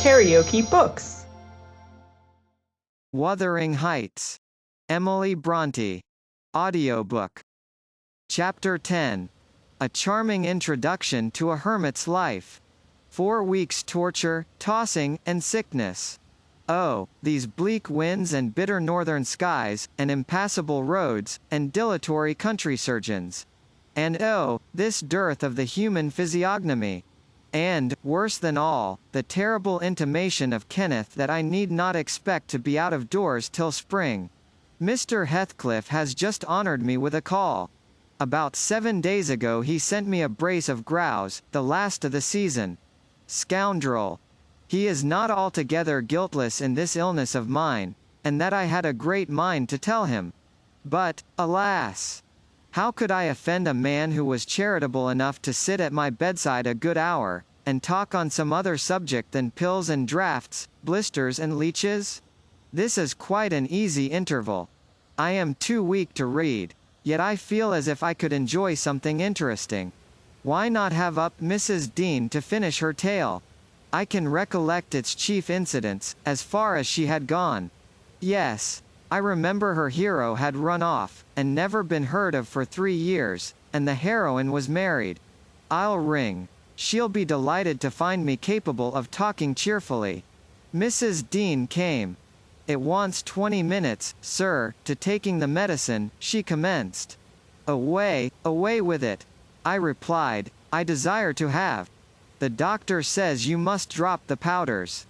KaraokeBooks. Wuthering Heights. Emily Brontë. Audiobook. Chapter 10. A charming introduction to a hermit's life. 4 weeks torture, tossing, and sickness. Oh, these bleak winds and bitter northern skies, and impassable roads, and dilatory country surgeons. And oh, this dearth of the human physiognomy. And, worse than all, the terrible intimation of Kenneth that I need not expect to be out of doors till spring. Mr. Heathcliff has just honoured me with a call. About 7 days ago he sent me a brace of grouse, the last of the season. Scoundrel! He is not altogether guiltless in this illness of mine, and that I had a great mind to tell him. But, alas! How could I offend a man who was charitable enough to sit at my bedside a good hour, and talk on some other subject than pills and draughts, blisters and leeches? This is quite an easy interval. I am too weak to read, yet I feel as if I could enjoy something interesting. Why not have up Mrs. Dean to finish her tale? I can recollect its chief incidents, as far as she had gone. Yes, I remember her hero had run off, and never been heard of for 3 years, and the heroine was married. I'll ring. She'll be delighted to find me capable of talking cheerfully. Mrs. Dean came. It wants 20 minutes, sir, to taking the medicine, she commenced. Away, away with it. I replied, I desire to have. The doctor says you must drop the powders.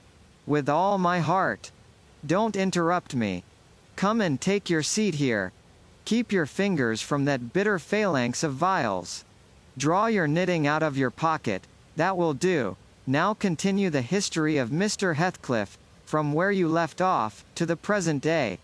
With all my heart. Don't interrupt me. Come and take your seat here. Keep your fingers from that bitter phalanx of vials. Draw your knitting out of your pocket, that will do. Now continue the history of Mr. Heathcliff, from where you left off, to the present day.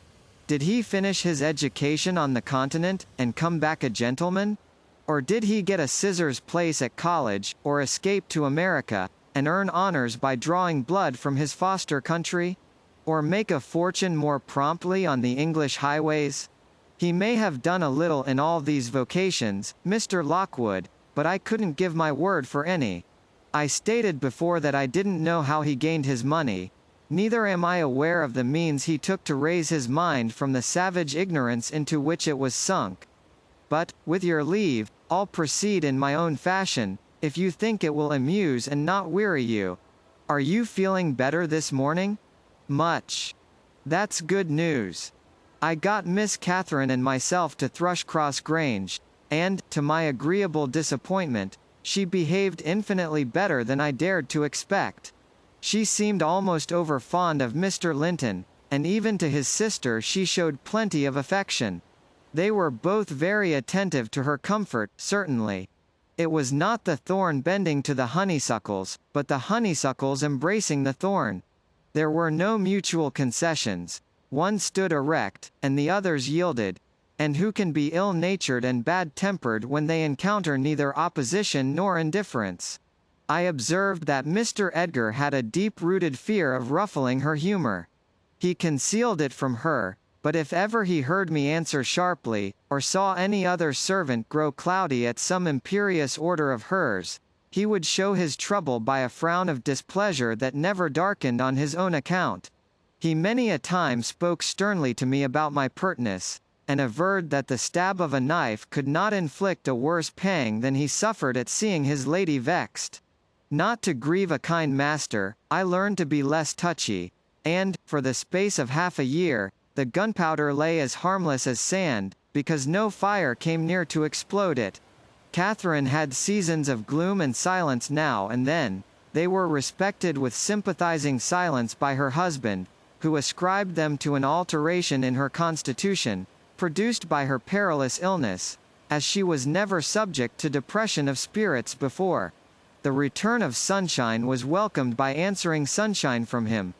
Did he finish his education on the continent, and come back a gentleman? Or did he get a scissors place at college, or escape to America, and earn honors by drawing blood from his foster country? Or make a fortune more promptly on the English highways? He may have done a little in all these vocations, Mr. Lockwood, but I couldn't give my word for any. I stated before that I didn't know how he gained his money. Neither am I aware of the means he took to raise his mind from the savage ignorance into which it was sunk. But, with your leave, I'll proceed in my own fashion, if you think it will amuse and not weary you. Are you feeling better this morning? Much. That's good news. I got Miss Catherine and myself to Thrushcross Grange, and, to my agreeable disappointment, she behaved infinitely better than I dared to expect. She seemed almost over fond of Mr. Linton, and even to his sister she showed plenty of affection. They were both very attentive to her comfort, certainly. It was not the thorn bending to the honeysuckles, but the honeysuckles embracing the thorn. There were no mutual concessions. One stood erect, and the others yielded. And who can be ill-natured and bad-tempered when they encounter neither opposition nor indifference? I observed that Mr. Edgar had a deep-rooted fear of ruffling her humor. He concealed it from her, but if ever he heard me answer sharply, or saw any other servant grow cloudy at some imperious order of hers, he would show his trouble by a frown of displeasure that never darkened on his own account. He many a time spoke sternly to me about my pertness, and averred that the stab of a knife could not inflict a worse pang than he suffered at seeing his lady vexed. Not to grieve a kind master, I learned to be less touchy, and, for the space of half a year, the gunpowder lay as harmless as sand, because no fire came near to explode it. Catherine had seasons of gloom and silence now and then. They were respected with sympathizing silence by her husband, who ascribed them to an alteration in her constitution, produced by her perilous illness, as she was never subject to depression of spirits before. The return of sunshine was welcomed by answering sunshine from him.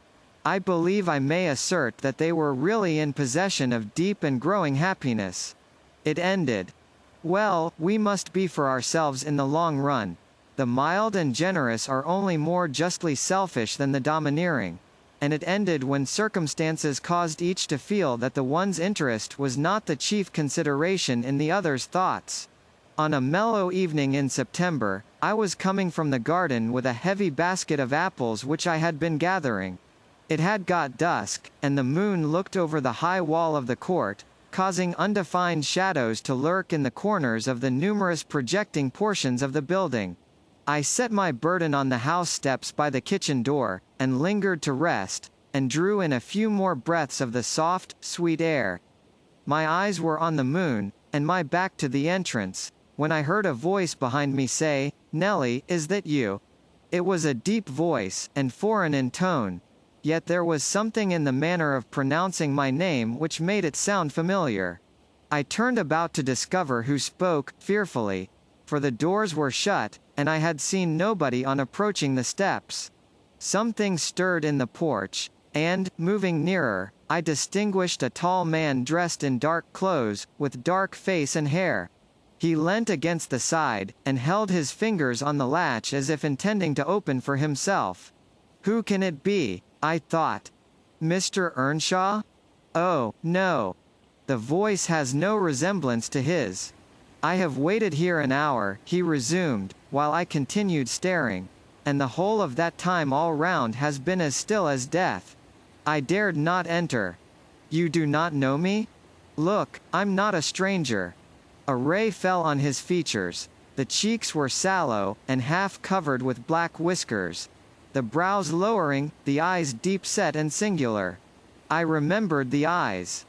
I believe I may assert that they were really in possession of deep and growing happiness. It ended. Well, we must be for ourselves in the long run. The mild and generous are only more justly selfish than the domineering. And it ended when circumstances caused each to feel that the one's interest was not the chief consideration in the other's thoughts. On a mellow evening in September, I was coming from the garden with a heavy basket of apples which I had been gathering. It had got dusk, and the moon looked over the high wall of the court, causing undefined shadows to lurk in the corners of the numerous projecting portions of the building. I set my burden on the house steps by the kitchen door, and lingered to rest, and drew in a few more breaths of the soft, sweet air. My eyes were on the moon, and my back to the entrance, when I heard a voice behind me say, "Nellie, is that you?" It was a deep voice, and foreign in tone, yet there was something in the manner of pronouncing my name which made it sound familiar. I turned about to discover who spoke, fearfully, for the doors were shut, and I had seen nobody on approaching the steps. Something stirred in the porch, and, moving nearer, I distinguished a tall man dressed in dark clothes, with dark face and hair. He leant against the side, and held his fingers on the latch as if intending to open for himself. Who can it be? I thought. Mr. Earnshaw? Oh, no. The voice has no resemblance to his. I have waited here an hour, he resumed, while I continued staring, and the whole of that time all round has been as still as death. I dared not enter. You do not know me? Look, I'm not a stranger. A ray fell on his features. The cheeks were sallow, and half covered with black whiskers. The brows lowering, the eyes deep-set and singular. I remembered the eyes.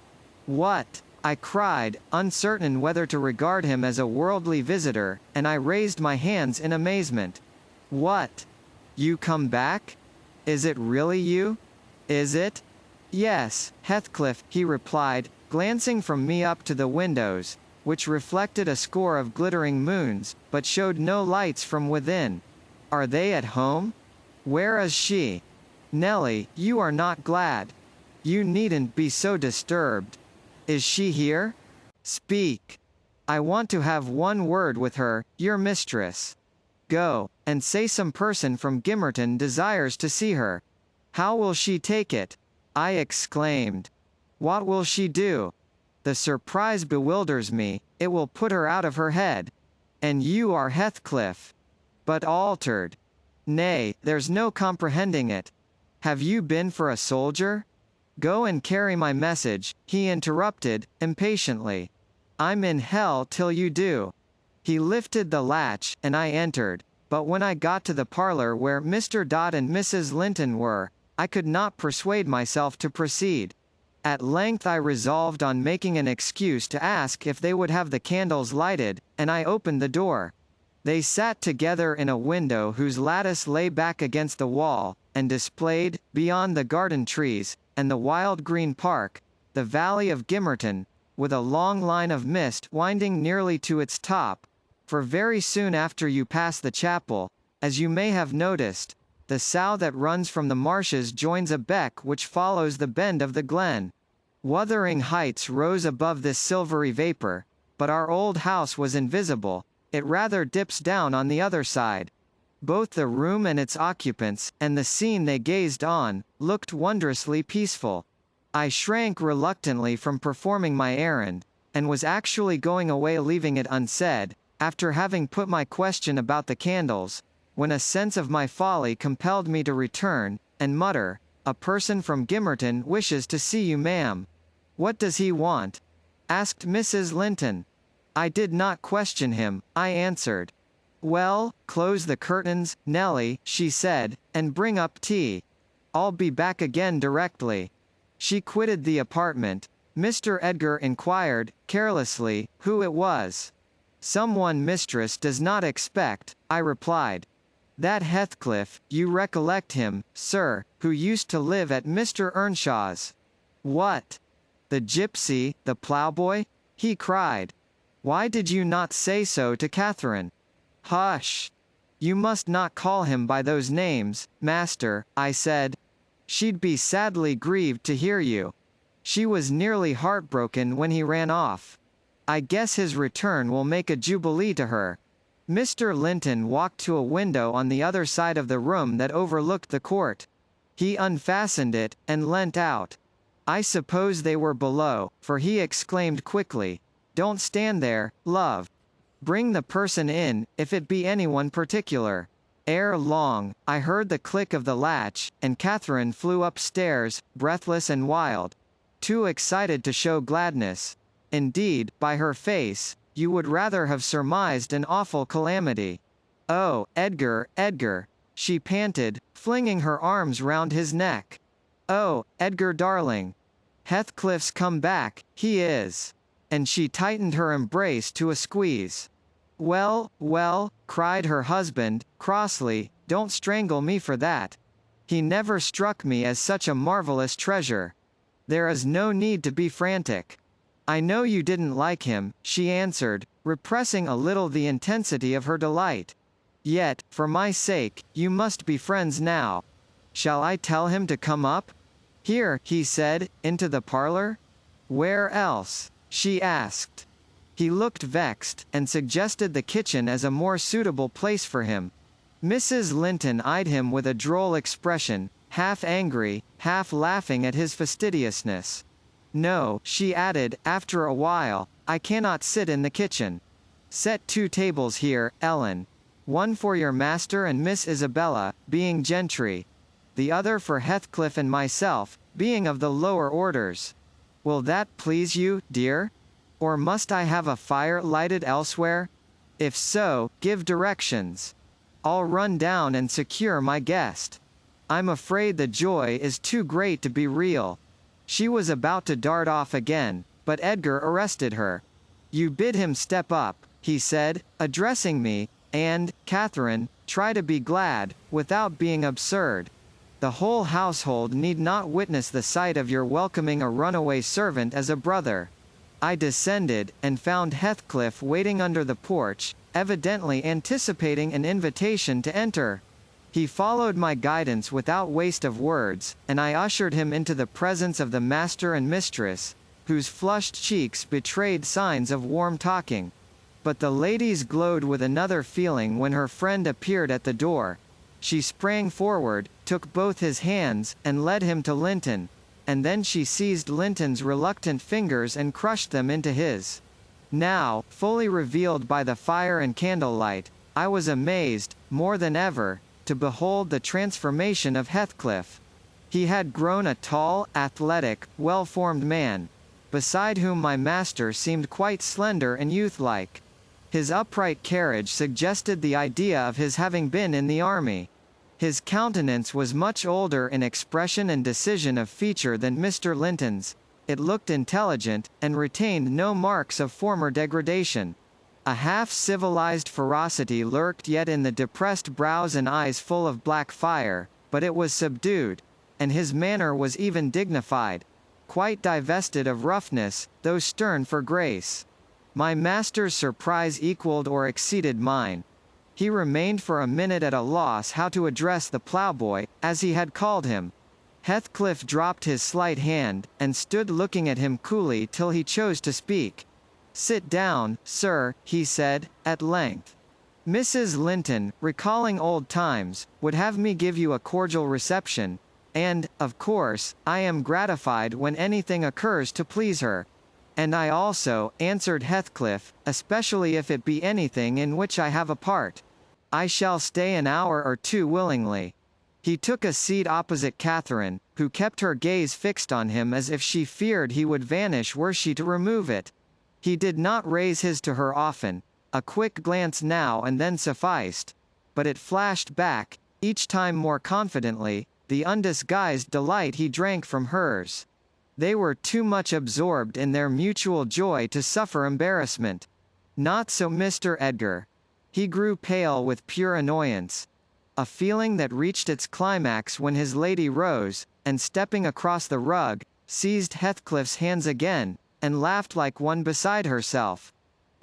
What? I cried, uncertain whether to regard him as a worldly visitor, and I raised my hands in amazement. What? You come back? Is it really you? Is it? Yes, Heathcliff, he replied, glancing from me up to the windows, which reflected a score of glittering moons, but showed no lights from within. Are they at home? Where is she? Nellie, you are not glad. You needn't be so disturbed. Is she here? Speak. I want to have one word with her, your mistress. Go, and say some person from Gimmerton desires to see her. How will she take it? I exclaimed. What will she do? The surprise bewilders me, it will put her out of her head. And you are Heathcliff. But altered. Nay, there's no comprehending it. Have you been for a soldier? Go and carry my message, he interrupted, impatiently. I'm in hell till you do. He lifted the latch, and I entered, but when I got to the parlour where Mr. Dodd and Mrs. Linton were, I could not persuade myself to proceed. At length I resolved on making an excuse to ask if they would have the candles lighted, and I opened the door. They sat together in a window whose lattice lay back against the wall, and displayed, beyond the garden trees, and the wild green park, the valley of Gimmerton, with a long line of mist winding nearly to its top, for very soon after you pass the chapel, as you may have noticed, the sow that runs from the marshes joins a beck which follows the bend of the glen. Wuthering heights rose above this silvery vapor, but our old house was invisible, it rather dips down on the other side. Both the room and its occupants, and the scene they gazed on, looked wondrously peaceful. I shrank reluctantly from performing my errand, and was actually going away leaving it unsaid, after having put my question about the candles, when a sense of my folly compelled me to return, and mutter, "A person from Gimmerton wishes to see you, ma'am." "What does he want?" asked Mrs. Linton. I did not question him, I answered. "Well, close the curtains, Nellie," she said, "and bring up tea. I'll be back again directly." She quitted the apartment. Mr. Edgar inquired, carelessly, who it was. "Someone mistress does not expect," I replied. "That Heathcliff, you recollect him, sir, who used to live at Mr. Earnshaw's." "What? The gypsy, the ploughboy?" he cried. "Why did you not say so to Catherine?" "Hush! You must not call him by those names, master," I said. "She'd be sadly grieved to hear you. She was nearly heartbroken when he ran off. I guess his return will make a jubilee to her." Mr. Linton walked to a window on the other side of the room that overlooked the court. He unfastened it, and leant out. I suppose they were below, for he exclaimed quickly, "Don't stand there, love. Bring the person in, if it be anyone particular. Ere long, I heard the click of the latch, and Catherine flew upstairs, breathless and wild. Too excited to show gladness. Indeed, by her face, you would rather have surmised an awful calamity. "Oh, Edgar, Edgar," she panted, flinging her arms round his neck. "Oh, Edgar darling. Heathcliff's come back, he is." And she tightened her embrace to a squeeze. "Well, well," cried her husband, crossly, "don't strangle me for that. He never struck me as such a marvellous treasure. There is no need to be frantic." "I know you didn't like him," she answered, repressing a little the intensity of her delight. "Yet, for my sake, you must be friends now. Shall I tell him to come up?" "Here," he said, "into the parlor?" "Where else?" she asked. He looked vexed, and suggested the kitchen as a more suitable place for him. Mrs. Linton eyed him with a droll expression, half angry, half laughing at his fastidiousness. "No," she added, after a while, "I cannot sit in the kitchen. Set 2 tables here, Ellen. One for your master and Miss Isabella, being gentry. The other for Heathcliff and myself, being of the lower orders. Will that please you, dear? Or must I have a fire lighted elsewhere? If so, give directions. I'll run down and secure my guest. I'm afraid the joy is too great to be real." She was about to dart off again, but Edgar arrested her. "You bid him step up," he said, addressing me, "and, Catherine, try to be glad, without being absurd. The whole household need not witness the sight of your welcoming a runaway servant as a brother." I descended, and found Heathcliff waiting under the porch, evidently anticipating an invitation to enter. He followed my guidance without waste of words, and I ushered him into the presence of the master and mistress, whose flushed cheeks betrayed signs of warm talking. But the ladies glowed with another feeling when her friend appeared at the door. She sprang forward, took both his hands, and led him to Linton, and then she seized Linton's reluctant fingers and crushed them into his. Now, fully revealed by the fire and candlelight, I was amazed, more than ever, to behold the transformation of Heathcliff. He had grown a tall, athletic, well-formed man, beside whom my master seemed quite slender and youth-like. His upright carriage suggested the idea of his having been in the army. His countenance was much older in expression and decision of feature than Mr. Linton's. It looked intelligent, and retained no marks of former degradation. A half-civilized ferocity lurked yet in the depressed brows and eyes full of black fire, but it was subdued, and his manner was even dignified, quite divested of roughness, though stern for grace. My master's surprise equalled or exceeded mine. He remained for a minute at a loss how to address the ploughboy, as he had called him. Heathcliff dropped his slight hand, and stood looking at him coolly till he chose to speak. "Sit down, sir," he said, at length. "Mrs. Linton, recalling old times, would have me give you a cordial reception, and, of course, I am gratified when anything occurs to please her." "And I also," answered Heathcliff, "especially if it be anything in which I have a part. I shall stay an hour or 2 willingly." He took a seat opposite Catherine, who kept her gaze fixed on him as if she feared he would vanish were she to remove it. He did not raise his to her often. A quick glance now and then sufficed. But it flashed back, each time more confidently, the undisguised delight he drank from hers. They were too much absorbed in their mutual joy to suffer embarrassment. Not so Mr. Edgar. He grew pale with pure annoyance. A feeling that reached its climax when his lady rose, and stepping across the rug, seized Heathcliff's hands again, and laughed like one beside herself.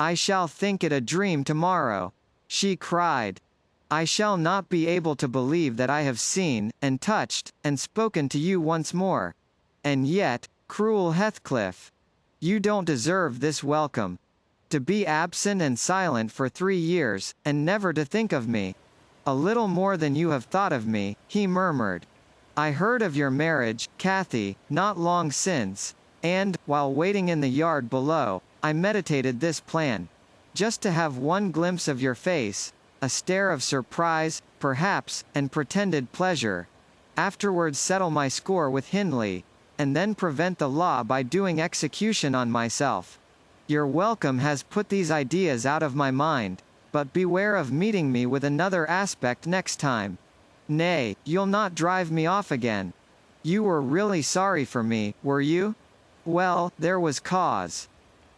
"I shall think it a dream tomorrow," she cried. "I shall not be able to believe that I have seen, and touched, and spoken to you once more. And yet, cruel Heathcliff, you don't deserve this welcome. To be absent and silent for 3 years, and never to think of me." "A little more than you have thought of me," he murmured. "I heard of your marriage, Cathy, not long since, and, while waiting in the yard below, I meditated this plan. just to have one glimpse of your face, a stare of surprise, perhaps, and pretended pleasure. Afterwards settle my score with Hindley, and then prevent the law by doing execution on myself. Your welcome has put these ideas out of my mind, but beware of meeting me with another aspect next time. Nay, you'll not drive me off again. You were really sorry for me, were you? Well, there was cause.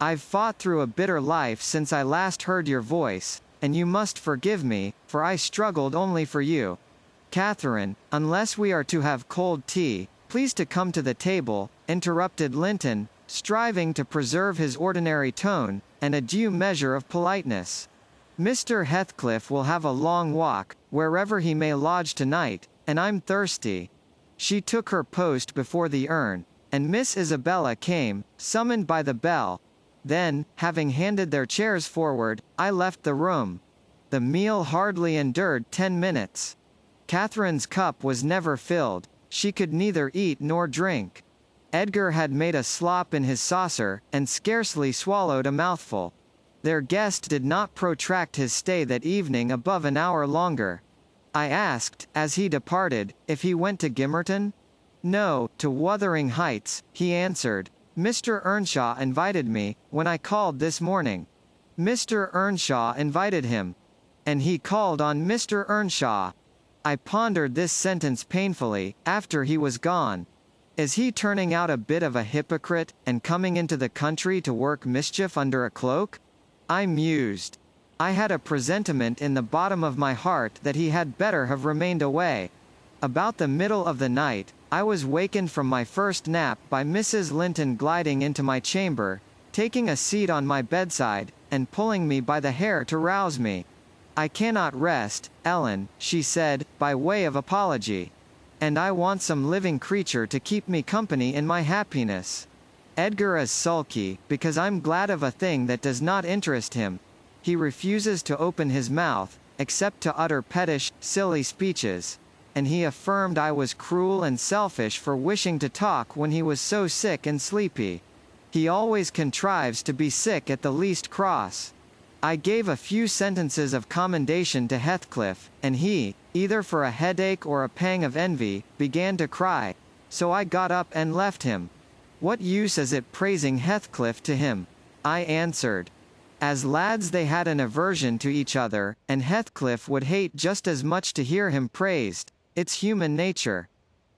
I've fought through a bitter life since I last heard your voice, and you must forgive me, for I struggled only for you. Catherine, unless we are to have cold tea, please to come to the table, interrupted Linton, striving to preserve his ordinary tone, and a due measure of politeness. Mr. Heathcliff will have a long walk, wherever he may lodge tonight, and I'm thirsty. She took her post before the urn, and Miss Isabella came, summoned by the bell. Then, having handed their chairs forward, I left the room. The meal hardly endured 10 minutes. Catherine's cup was never filled. She could neither eat nor drink. Edgar had made a slop in his saucer, and scarcely swallowed a mouthful. Their guest did not protract his stay that evening above an hour longer. I asked, as he departed, if he went to Gimmerton? No, to Wuthering Heights, he answered. Mr. Earnshaw invited me, when I called this morning. Mr. Earnshaw invited him. And he called on Mr. Earnshaw. I pondered this sentence painfully, after he was gone. Is he turning out a bit of a hypocrite, and coming into the country to work mischief under a cloak? I mused. I had a presentiment in the bottom of my heart that he had better have remained away. About the middle of the night, I was wakened from my first nap by Mrs. Linton gliding into my chamber, taking a seat on my bedside, and pulling me by the hair to rouse me. I cannot rest, Ellen, she said, by way of apology. And I want some living creature to keep me company in my happiness. Edgar is sulky, because I'm glad of a thing that does not interest him. He refuses to open his mouth, except to utter pettish, silly speeches. And he affirmed I was cruel and selfish for wishing to talk when he was so sick and sleepy. He always contrives to be sick at the least cross. I gave a few sentences of commendation to Heathcliff, and he, either for a headache or a pang of envy, began to cry. So I got up and left him. What use is it praising Heathcliff to him? I answered. As lads they had an aversion to each other, and Heathcliff would hate just as much to hear him praised. It's human nature.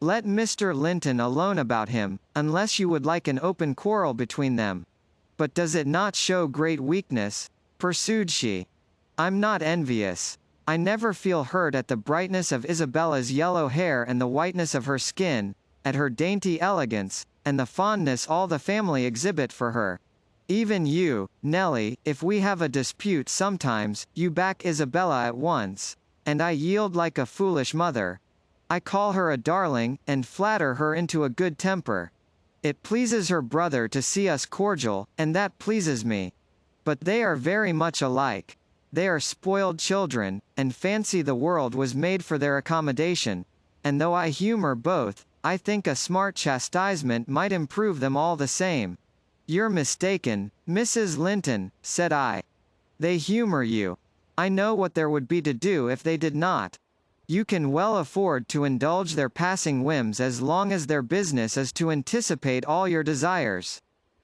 Let Mr. Linton alone about him, unless you would like an open quarrel between them. But does it not show great weakness? Pursued she. I'm not envious. I never feel hurt at the brightness of Isabella's yellow hair and the whiteness of her skin, at her dainty elegance, and the fondness all the family exhibit for her. Even you, Nelly, if we have a dispute sometimes, you back Isabella at once, and I yield like a foolish mother. I call her a darling, and flatter her into a good temper. It pleases her brother to see us cordial, and that pleases me. But they are very much alike. They are spoiled children, and fancy the world was made for their accommodation. And though I humor both, I think a smart chastisement might improve them all the same. You're mistaken, Mrs. Linton, said I. They humor you. I know what there would be to do if they did not. You can well afford to indulge their passing whims as long as their business is to anticipate all your desires.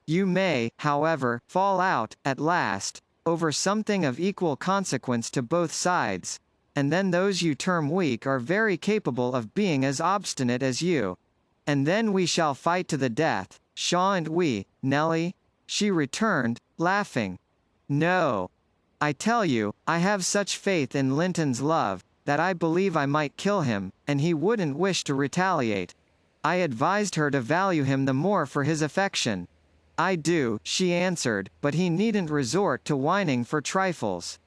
You may, however, fall out, at last, over something of equal consequence to both sides, and then those you term weak are very capable of being as obstinate as you. And then we shall fight to the death, shan't we, Nelly? She returned, laughing. No. I tell you, I have such faith in Linton's love, that I believe I might kill him, and he wouldn't wish to retaliate. I advised her to value him the more for his affection. I do, she answered, but he needn't resort to whining for trifles.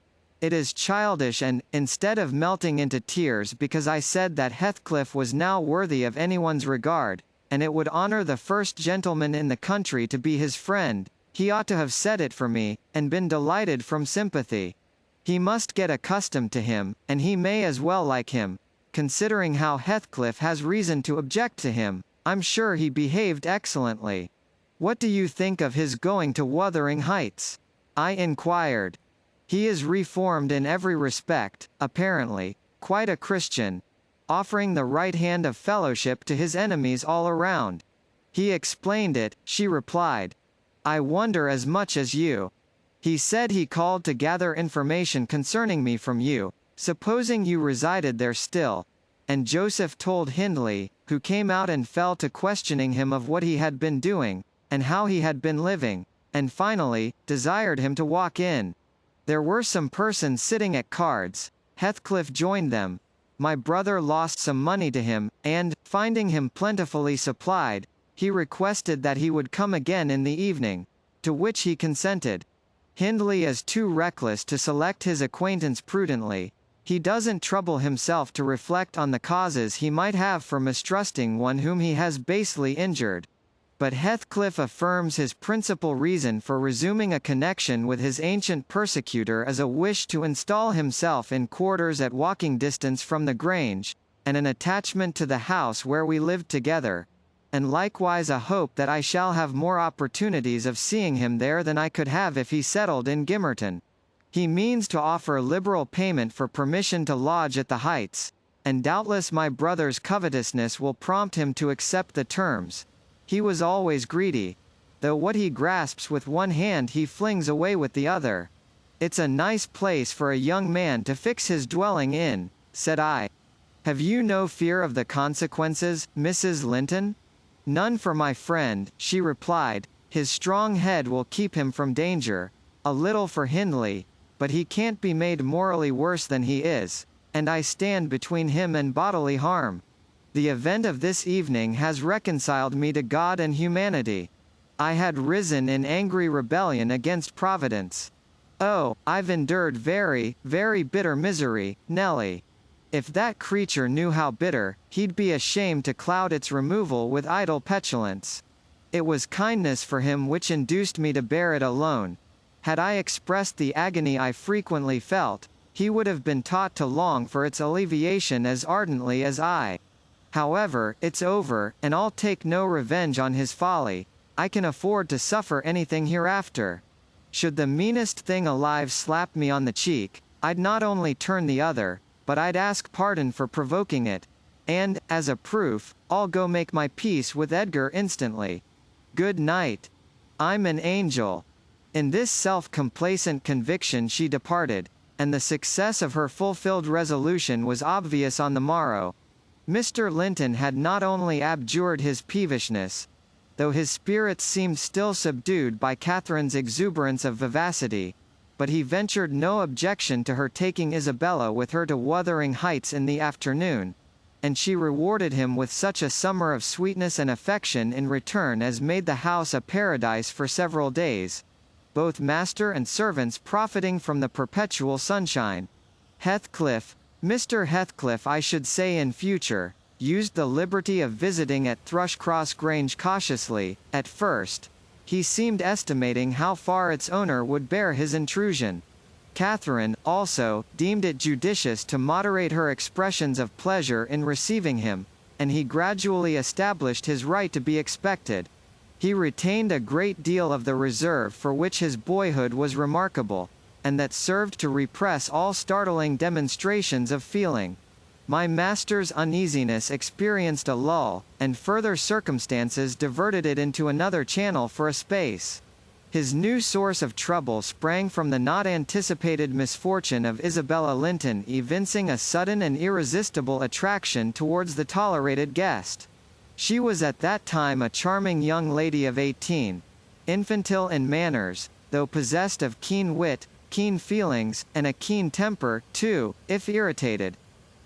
It is childish and, instead of melting into tears because I said that Heathcliff was now worthy of anyone's regard, and it would honor the first gentleman in the country to be his friend, he ought to have said it for me, and been delighted from sympathy. He must get accustomed to him, and he may as well like him. Considering how Heathcliff has reason to object to him, I'm sure he behaved excellently. What do you think of his going to Wuthering Heights? I inquired. He is reformed in every respect, apparently, quite a Christian, offering the right hand of fellowship to his enemies all around. He explained it, she replied. I wonder as much as you. He said he called to gather information concerning me from you, supposing you resided there still. And Joseph told Hindley, who came out and fell to questioning him of what he had been doing, and how he had been living, and finally, desired him to walk in. There were some persons sitting at cards. Heathcliff joined them. My brother lost some money to him, and, finding him plentifully supplied, he requested that he would come again in the evening, to which he consented. Hindley is too reckless to select his acquaintance prudently. He doesn't trouble himself to reflect on the causes he might have for mistrusting one whom he has basely injured. But Heathcliff affirms his principal reason for resuming a connection with his ancient persecutor is a wish to install himself in quarters at walking distance from the Grange, and an attachment to the house where we lived together, and likewise a hope that I shall have more opportunities of seeing him there than I could have if he settled in Gimmerton. He means to offer liberal payment for permission to lodge at the Heights, and doubtless my brother's covetousness will prompt him to accept the terms. He was always greedy, though what he grasps with one hand he flings away with the other. It's a nice place for a young man to fix his dwelling in, said I. Have you no fear of the consequences, Mrs. Linton? None for my friend, she replied. His strong head will keep him from danger. A little for Hindley, but he can't be made morally worse than he is, and I stand between him and bodily harm. The event of this evening has reconciled me to God and humanity. I had risen in angry rebellion against Providence. Oh, I've endured very, very bitter misery, Nelly. If that creature knew how bitter, he'd be ashamed to cloud its removal with idle petulance. It was kindness for him which induced me to bear it alone. Had I expressed the agony I frequently felt, he would have been taught to long for its alleviation as ardently as I. However, it's over, and I'll take no revenge on his folly. I can afford to suffer anything hereafter. Should the meanest thing alive slap me on the cheek, I'd not only turn the other, but I'd ask pardon for provoking it. And, as a proof, I'll go make my peace with Edgar instantly. Good night. I'm an angel. In this self-complacent conviction she departed, and the success of her fulfilled resolution was obvious on the morrow. Mr. Linton had not only abjured his peevishness, though his spirits seemed still subdued by Catherine's exuberance of vivacity, but he ventured no objection to her taking Isabella with her to Wuthering Heights in the afternoon, and she rewarded him with such a summer of sweetness and affection in return as made the house a paradise for several days, both master and servants profiting from the perpetual sunshine. Heathcliff, Mr. Heathcliff I should say in future, used the liberty of visiting at Thrushcross Grange cautiously. At first, he seemed estimating how far its owner would bear his intrusion. Catherine, also, deemed it judicious to moderate her expressions of pleasure in receiving him, and he gradually established his right to be expected. He retained a great deal of the reserve for which his boyhood was remarkable, and that served to repress all startling demonstrations of feeling. My master's uneasiness experienced a lull, and further circumstances diverted it into another channel for a space. His new source of trouble sprang from the not anticipated misfortune of Isabella Linton evincing a sudden and irresistible attraction towards the tolerated guest. She was at that time a charming young lady of 18, infantile in manners, though possessed of keen wit, keen feelings, and a keen temper, too, if irritated.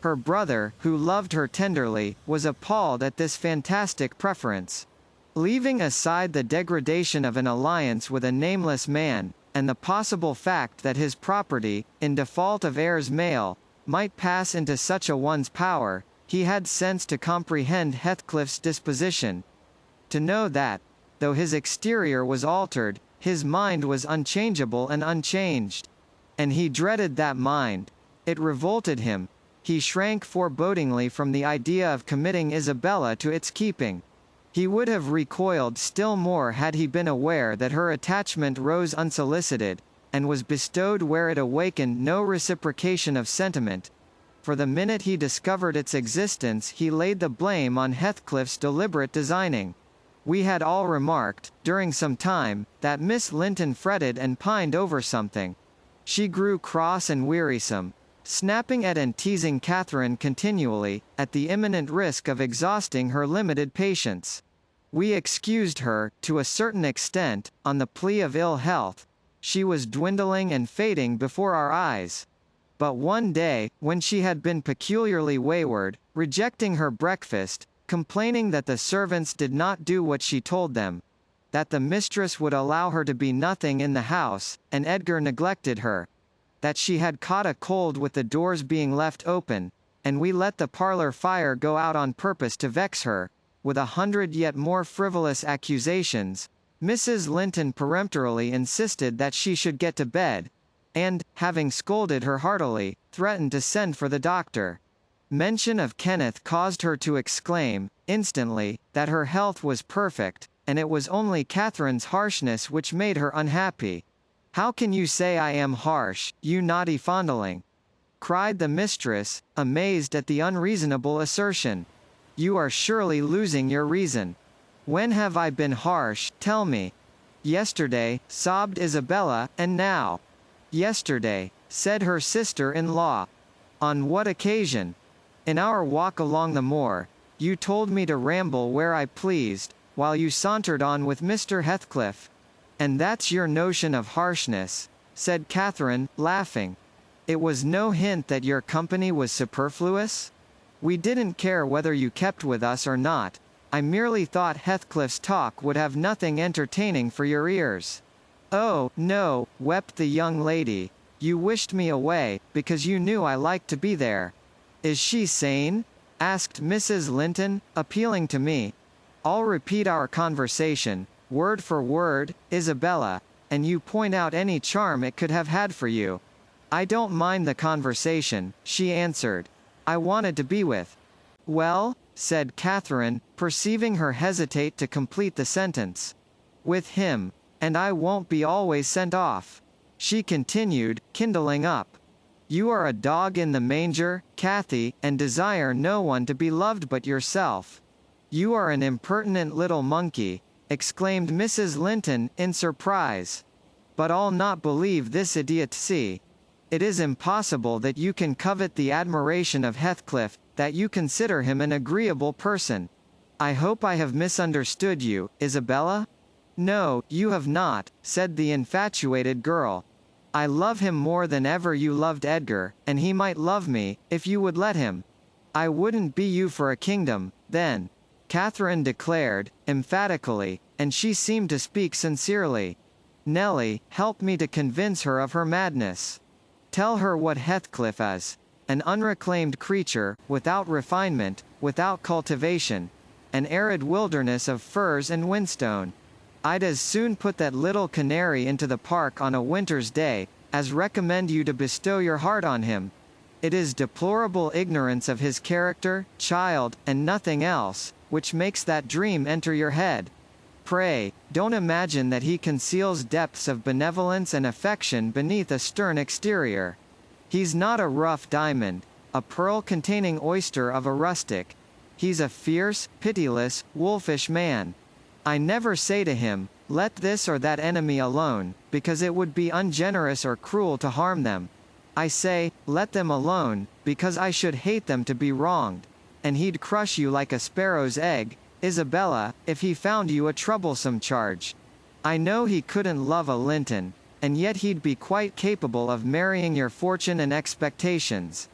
Her brother, who loved her tenderly, was appalled at this fantastic preference. Leaving aside the degradation of an alliance with a nameless man, and the possible fact that his property, in default of heirs male, might pass into such a one's power, he had sense to comprehend Heathcliff's disposition. To know that, though his exterior was altered, his mind was unchangeable and unchanged. And he dreaded that mind. It revolted him. He shrank forebodingly from the idea of committing Isabella to its keeping. He would have recoiled still more had he been aware that her attachment rose unsolicited, and was bestowed where it awakened no reciprocation of sentiment. For the minute he discovered its existence he laid the blame on Heathcliff's deliberate designing. We had all remarked, during some time, that Miss Linton fretted and pined over something. She grew cross and wearisome, snapping at and teasing Catherine continually, at the imminent risk of exhausting her limited patience. We excused her, to a certain extent, on the plea of ill health. She was dwindling and fading before our eyes. But one day, when she had been peculiarly wayward, rejecting her breakfast, complaining that the servants did not do what she told them, that the mistress would allow her to be nothing in the house, and Edgar neglected her, that she had caught a cold with the doors being left open, and we let the parlour fire go out on purpose to vex her, with 100 yet more frivolous accusations, Mrs. Linton peremptorily insisted that she should get to bed, and, having scolded her heartily, threatened to send for the doctor. Mention of Kenneth caused her to exclaim, instantly, that her health was perfect, and it was only Catherine's harshness which made her unhappy. "How can you say I am harsh, you naughty fondling?" cried the mistress, amazed at the unreasonable assertion. "You are surely losing your reason. When have I been harsh, tell me?" "Yesterday," sobbed Isabella, "and now?" "Yesterday," said her sister-in-law. "On what occasion?" "In our walk along the moor. You told me to ramble where I pleased, while you sauntered on with Mr. Heathcliff. And that's your notion of harshness," said Catherine, laughing. "It was no hint that your company was superfluous? We didn't care whether you kept with us or not. I merely thought Heathcliff's talk would have nothing entertaining for your ears." "Oh, no," wept the young lady. "You wished me away, because you knew I liked to be there." "Is she sane?" asked Mrs. Linton, appealing to me. "I'll repeat our conversation, word for word, Isabella, and you point out any charm it could have had for you." "I don't mind the conversation," she answered. "I wanted to be with—" "Well?" said Catherine, perceiving her hesitate to complete the sentence. "With him. And I won't be always sent off," she continued, kindling up. "You are a dog in the manger, Cathy, and desire no one to be loved but yourself." "You are an impertinent little monkey," exclaimed Mrs. Linton, in surprise. "But I'll not believe this idiocy. It is impossible that you can covet the admiration of Heathcliff, that you consider him an agreeable person. I hope I have misunderstood you, Isabella?" "No, you have not," said the infatuated girl. "I love him more than ever you loved Edgar, and he might love me, if you would let him. I wouldn't be you for a kingdom, then," Catherine declared, emphatically, and she seemed to speak sincerely. "Nellie, help me to convince her of her madness. Tell her what Heathcliff is. An unreclaimed creature, without refinement, without cultivation. An arid wilderness of firs and whinstone. I'd as soon put that little canary into the park on a winter's day, as recommend you to bestow your heart on him. It is deplorable ignorance of his character, child, and nothing else, which makes that dream enter your head. Pray, don't imagine that he conceals depths of benevolence and affection beneath a stern exterior. He's not a rough diamond, a pearl-containing oyster of a rustic. He's a fierce, pitiless, wolfish man. I never say to him, let this or that enemy alone, because it would be ungenerous or cruel to harm them. I say, let them alone, because I should hate them to be wronged. And he'd crush you like a sparrow's egg, Isabella, if he found you a troublesome charge. I know he couldn't love a Linton, and yet he'd be quite capable of marrying your fortune and expectations.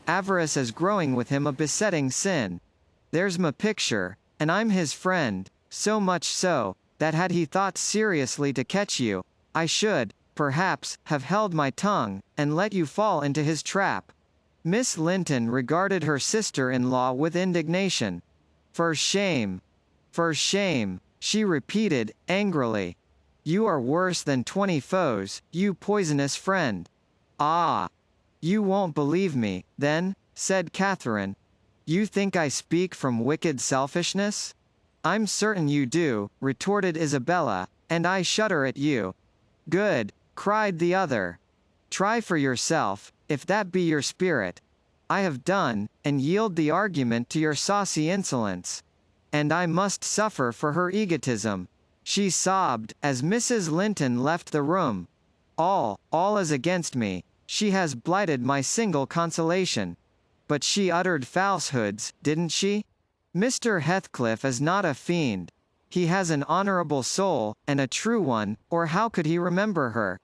Avarice is growing with him a besetting sin. There's my picture, and I'm his friend, so much so, that had he thought seriously to catch you, I should, perhaps, have held my tongue, and let you fall into his trap." Miss Linton regarded her sister-in-law with indignation. "For shame! For shame!" she repeated, angrily. "You are worse than 20 foes, you poisonous friend." "Ah! You won't believe me, then?" said Catherine. "You think I speak from wicked selfishness?" "I'm certain you do," retorted Isabella, "and I shudder at you." "Good. cried the other. Try for yourself, if that be your spirit. I have done, and yield the argument to your saucy insolence. And I must suffer for her egotism. She sobbed, as Mrs. Linton left the room. All is against me. She has blighted my single consolation. But she uttered falsehoods, didn't she? Mr. Heathcliff is not a fiend. He has an honourable soul, and a true one, or how could he remember her?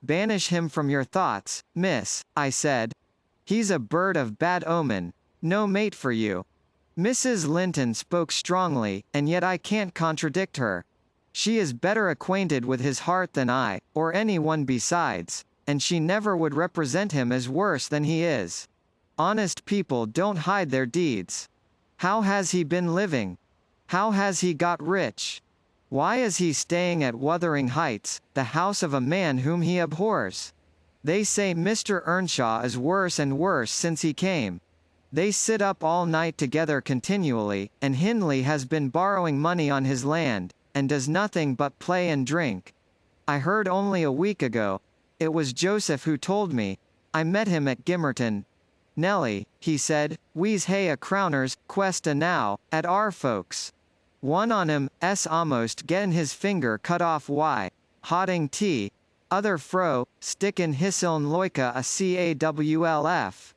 Banish him from your thoughts, miss, I said. He's a bird of bad omen. No mate for you. Mrs. Linton spoke strongly, and yet I can't contradict her. She is better acquainted with his heart than I, or any one besides, and she never would represent him as worse than he is. Honest people don't hide their deeds. How has he been living? How has he got rich? Why is he staying at Wuthering Heights, the house of a man whom he abhors? They say Mr. Earnshaw is worse and worse since he came. They sit up all night together continually, and Hindley has been borrowing money on his land, and does nothing but play and drink. I heard only a week ago. It was Joseph who told me. I met him at Gimmerton. Nelly, he said, we's hae a crowner's quest now, at our folks. One on 'em's almost gettin' his finger cut off hodding tea, other fro, stickin' hisseln loika a cawlf.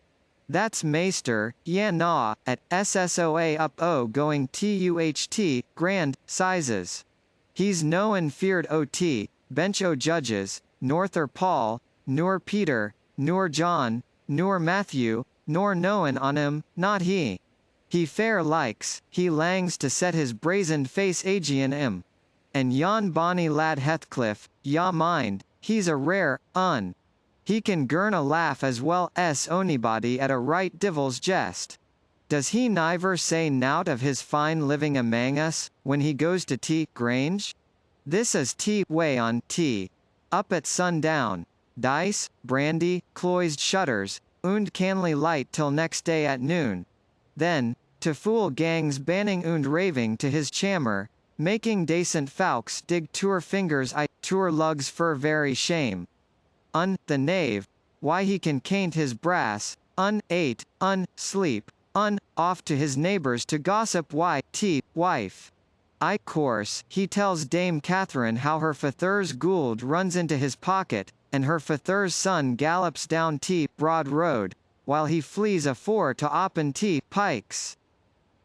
That's Maister, naw, at SSOA up o going TUHT, grand, sizes. He's no and feared OT, bench o judges, norther Paul, nor Peter, nor John, nor Matthew, nor noan on him, not he. He fair likes, he langs to set his brazened face agian him. And yon bonny lad Heathcliff, mind, he's a rare, He can girn a laugh as well s onybody at a right divil's jest. Does he niver say nowt of his fine living amang us, when he goes to Grange? This is way on up at sundown. Dice, brandy, cloised shutters, und canly light till next day at noon. Then, to fool gangs banning und raving to his chamber, making decent folks dig tour fingers I tour lugs for very shame. The knave, why he can caint his brass, ate, sleep, off to his neighbours to gossip wife. Course, he tells Dame Catherine how her father's Gould runs into his pocket, and her father's son gallops down Broad Road, while he flees afore to oppen Pikes.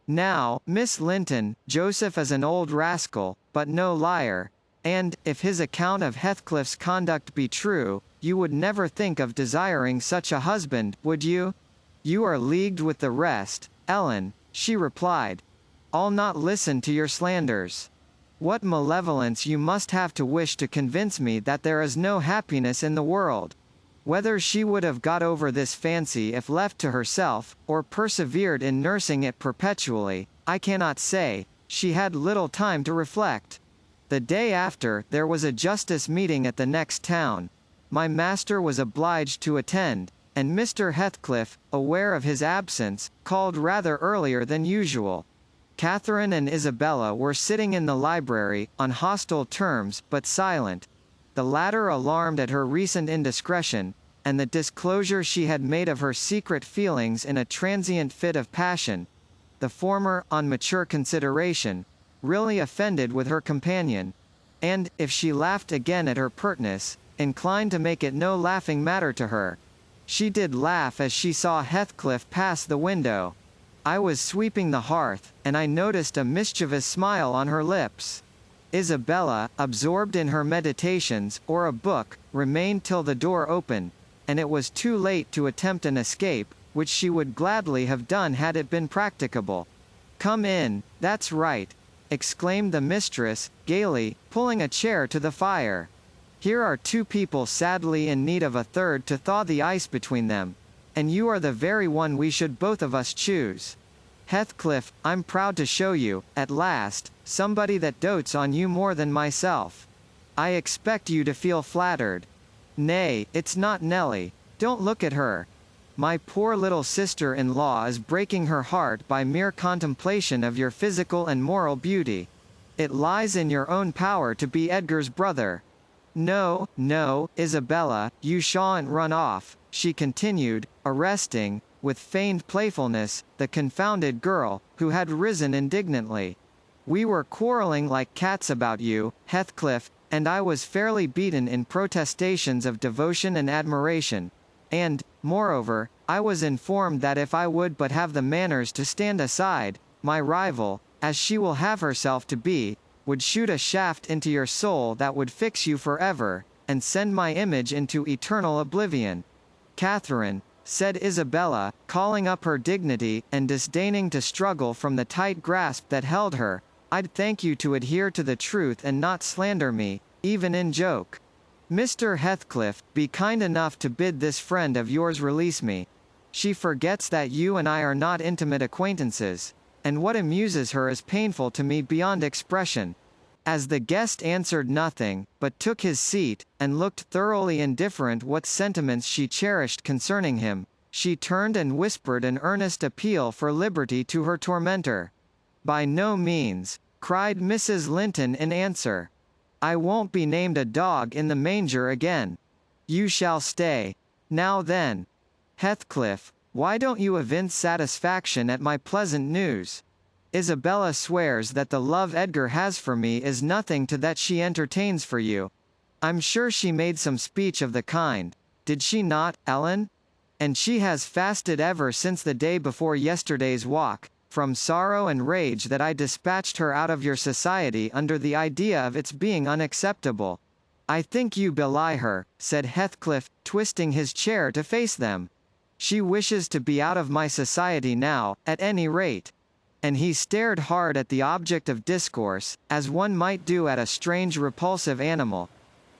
Now, Miss Linton, Joseph is an old rascal, but no liar, and, if his account of Heathcliff's conduct be true, you would never think of desiring such a husband, would you? You are leagued with the rest, Ellen, she replied. I'll not listen to your slanders. What malevolence you must have to wish to convince me that there is no happiness in the world. Whether she would have got over this fancy if left to herself, or persevered in nursing it perpetually, I cannot say. She had little time to reflect. The day after, there was a justice meeting at the next town. My master was obliged to attend, and Mr. Heathcliff, aware of his absence, called rather earlier than usual. Catherine and Isabella were sitting in the library, on hostile terms, but silent. The latter alarmed at her recent indiscretion, and the disclosure she had made of her secret feelings in a transient fit of passion. The former, on mature consideration, really offended with her companion, and, if she laughed again at her pertness, inclined to make it no laughing matter to her. She did laugh as she saw Heathcliff pass the window. I was sweeping the hearth, and I noticed a mischievous smile on her lips. Isabella, absorbed in her meditations, or a book, remained till the door opened, and it was too late to attempt an escape, which she would gladly have done had it been practicable. Come in, that's right, exclaimed the mistress, gaily, pulling a chair to the fire. Here are two people sadly in need of a third to thaw the ice between them, and you are the very one we should both of us choose. Heathcliff, I'm proud to show you, at last, somebody that dotes on you more than myself. I expect you to feel flattered. Nay, it's not Nelly. Don't look at her. My poor little sister-in-law is breaking her heart by mere contemplation of your physical and moral beauty. It lies in your own power to be Edgar's brother. No, no, Isabella, you shan't run off, she continued, arresting, with feigned playfulness, the confounded girl, who had risen indignantly. We were quarrelling like cats about you, Heathcliff, and I was fairly beaten in protestations of devotion and admiration. And, moreover, I was informed that if I would but have the manners to stand aside, my rival, as she will have herself to be, would shoot a shaft into your soul that would fix you forever, and send my image into eternal oblivion. Catherine, said Isabella, calling up her dignity, and disdaining to struggle from the tight grasp that held her, I'd thank you to adhere to the truth and not slander me, even in joke. Mr. Heathcliff, be kind enough to bid this friend of yours release me. She forgets that you and I are not intimate acquaintances, and what amuses her is painful to me beyond expression. As the guest answered nothing, but took his seat, and looked thoroughly indifferent what sentiments she cherished concerning him, she turned and whispered an earnest appeal for liberty to her tormentor. By no means, cried Mrs. Linton in answer. I won't be named a dog in the manger again. You shall stay. Now then. Heathcliff, why don't you evince satisfaction at my pleasant news? Isabella swears that the love Edgar has for me is nothing to that she entertains for you. I'm sure she made some speech of the kind. Did she not, Ellen? And she has fasted ever since the day before yesterday's walk, from sorrow and rage that I dispatched her out of your society under the idea of its being unacceptable. I think you belie her, said Heathcliff, twisting his chair to face them. She wishes to be out of my society now, at any rate. And he stared hard at the object of discourse, as one might do at a strange repulsive animal.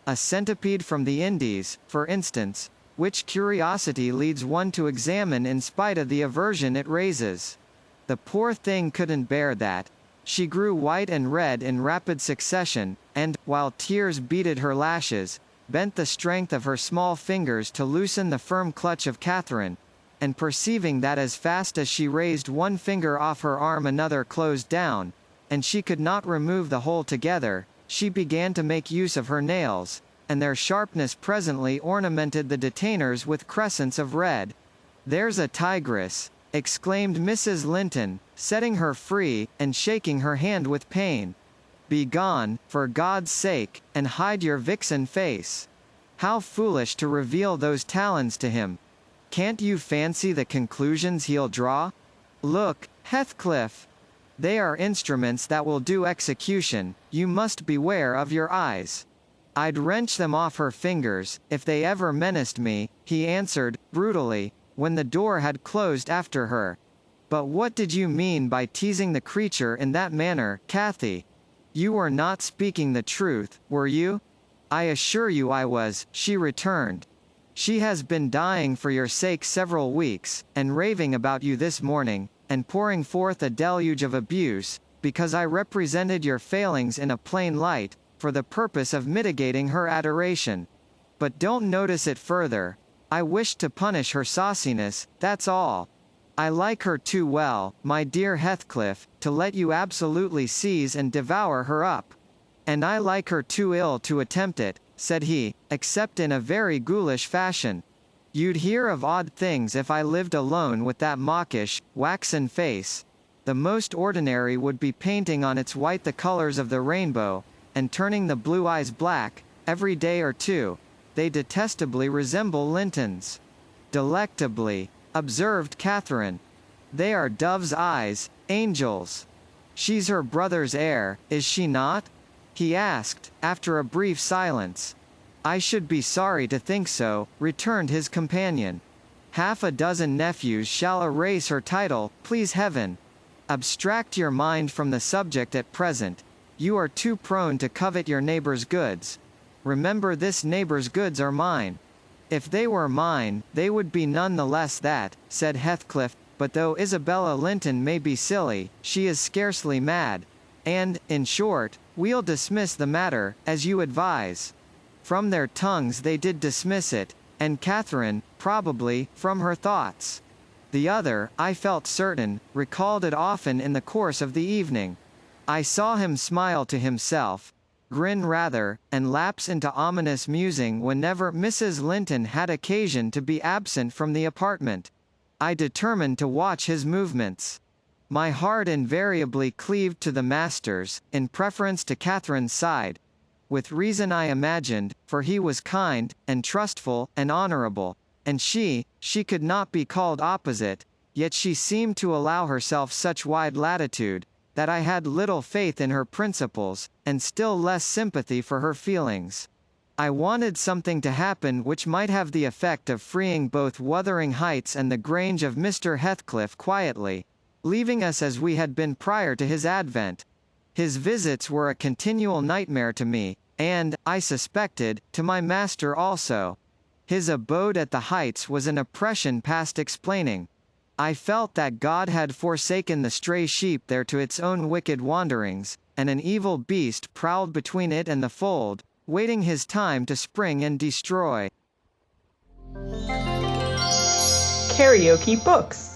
A centipede from the Indies, for instance, which curiosity leads one to examine in spite of the aversion it raises. The poor thing couldn't bear that. She grew white and red in rapid succession, and, while tears beaded her lashes, bent the strength of her small fingers to loosen the firm clutch of Catherine, and perceiving that as fast as she raised one finger off her arm another closed down, and she could not remove the whole together, she began to make use of her nails, and their sharpness presently ornamented the detainers with crescents of red. There's a tigress, exclaimed Mrs. Linton, setting her free, and shaking her hand with pain. Begone, for God's sake, and hide your vixen face. How foolish to reveal those talons to him. Can't you fancy the conclusions he'll draw? Look, Heathcliff. They are instruments that will do execution, you must beware of your eyes. I'd wrench them off her fingers, if they ever menaced me, he answered, brutally, when the door had closed after her. But what did you mean by teasing the creature in that manner, Cathy? You were not speaking the truth, were you? I assure you I was, she returned. She has been dying for your sake several weeks, and raving about you this morning, and pouring forth a deluge of abuse, because I represented your failings in a plain light, for the purpose of mitigating her adoration. But don't notice it further. I wished to punish her sauciness, that's all. I like her too well, my dear Heathcliff, to let you absolutely seize and devour her up. And I like her too ill to attempt it, said he, except in a very ghoulish fashion. You'd hear of odd things if I lived alone with that mawkish, waxen face. The most ordinary would be painting on its white the colors of the rainbow, and turning the blue eyes black, every day or two. They detestably resemble Linton's. Delectably, observed Catherine. They are dove's eyes, angels. She's her brother's heir, is she not? He asked, after a brief silence. I should be sorry to think so, returned his companion. Half a dozen nephews shall erase her title, please heaven. Abstract your mind from the subject at present. You are too prone to covet your neighbor's goods. Remember this neighbor's goods are mine. If they were mine, they would be none the less that, said Heathcliff, but though Isabella Linton may be silly, she is scarcely mad. And, in short, we'll dismiss the matter, as you advise. From their tongues they did dismiss it, and Catherine, probably, from her thoughts. The other, I felt certain, recalled it often in the course of the evening. I saw him smile to himself. grin rather, and lapse into ominous musing whenever Mrs. Linton had occasion to be absent from the apartment. I determined to watch his movements. My heart invariably cleaved to the master's, in preference to Catherine's side, with reason I imagined, for he was kind, and trustful, and honourable, and she could not be called opposite, yet she seemed to allow herself such wide latitude, that I had little faith in her principles, and still less sympathy for her feelings. I wanted something to happen which might have the effect of freeing both Wuthering Heights and the Grange of Mr. Heathcliff quietly, leaving us as we had been prior to his advent. His visits were a continual nightmare to me, and, I suspected, to my master also. His abode at the Heights was an oppression past explaining. I felt that God had forsaken the stray sheep there to its own wicked wanderings, and an evil beast prowled between it and the fold, waiting his time to spring and destroy. KaraokeBooks.